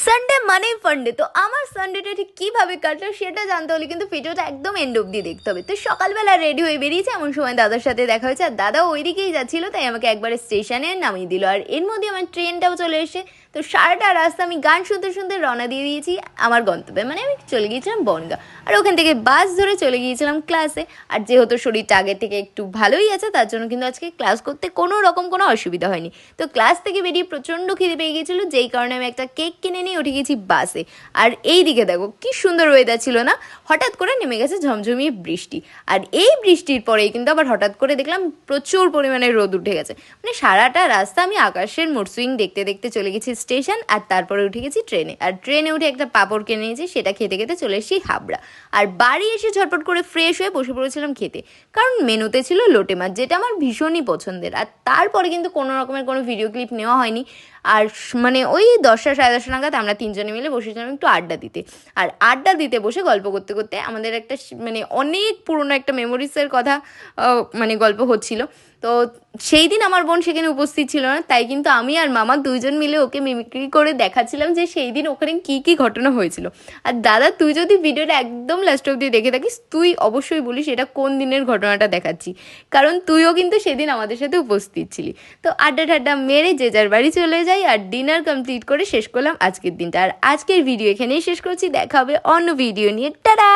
Sunday মানেই ফান্ডে। তো আমার সানডেটা ঠিক কীভাবে কাটলো সেটা জানতে হলে কিন্তু ভিডিওটা একদম এন্ড অব্দি দেখতে হবে। তো সকালবেলা রেডি হয়ে বেরিয়েছে, এমন সময় দাদার সাথে দেখা হয়েছে, আর দাদা ওই দিকেই যাচ্ছিলো, তাই আমাকে একবারে স্টেশনে নামিয়ে দিল। আর এর মধ্যে আমার ট্রেনটাও চলে এসে, তো সারাটা রাস্তা আমি গান শুনতে শুনতে রওনা দিয়ে দিয়েছি আমার গন্তব্যে, মানে আমি চলে গিয়েছিলাম বনগাঁ। আর ওখান থেকে বাস ধরে চলে গিয়েছিলাম ক্লাসে। আর যেহেতু শরীরটা আগের থেকে একটু ভালোই আছে, তার জন্য কিন্তু আজকে ক্লাস করতে কোনো রকম কোনো অসুবিধা হয়নি। তো ক্লাস থেকে বেরিয়ে প্রচণ্ড খিদে পেয়ে গিয়েছিলো, যেই কারণে আমি একটা কেক কিনে নিয়ে উঠে গেছি বাসে। আর এই দিকে দেখো কি সুন্দর ওয়েদার ছিল না, হঠাৎ করে নেমে গেছে ঝমঝমিয়ে বৃষ্টি। আর এই বৃষ্টির পরেই কিন্তু আবার হঠাৎ করে দেখলাম প্রচুর পরিমাণে রোদ উঠে গেছে। মানে সারাটা রাস্তা আমি আকাশের মুড সুইং দেখতে দেখতে চলে গেছি স্টেশন, আর তারপরে উঠে গেছি ট্রেনে। আর ট্রেনে উঠে একটা পাঁপড় কিনে নিয়েছি, সেটা খেতে খেতে চলে এসেছি হাবড়া। আর বাড়ি এসে ঝটপট করে ফ্রেশ হয়ে বসে পড়েছিলাম খেতে, কারণ মেনুতে ছিল লোটে মাছ, যেটা আমার ভীষণই পছন্দের। আর তারপরে কিন্তু কোনো রকমের কোনো ভিডিও ক্লিপ নেওয়া হয়নি। আর মানে ওই 10টা সাড়ে 10টা নাগাদ আমরা তিনজনে মিলে বসেছিলাম একটু আড্ডা দিতে। আর আড্ডা দিতে বসে গল্প করতে করতে আমাদের একটা মানে অনেক পুরনো একটা মেমোরিসের কথা মানে গল্প হচ্ছিল। তো সেই দিন আমার বোন সেখানে উপস্থিত ছিল না, তাই কিন্তু আমি আর মামা দুইজন মিলে ওকে মিমিক্রি করে দেখাচ্ছিলাম যে সেই দিন ওখানে কী কী ঘটনা হয়েছিল। আর দাদা, তুই যদি ভিডিওটা একদম লাস্ট অব্দি দেখে থাকিস, তুই অবশ্যই বলিস এটা কোন দিনের ঘটনাটা দেখাচ্ছি, কারণ তুইও কিন্তু সেদিন আমাদের সাথে উপস্থিত ছিলি। তো আড্ডা ঠাড্ডা মেরে যে যার বাড়ি চলে যাই, আর ডিনার কমপ্লিট করে শেষ করলাম আজকের দিনটা। আর আজকের ভিডিও এখানেই শেষ করছি, দেখা হবে অন্য ভিডিও নিয়ে। টাটা।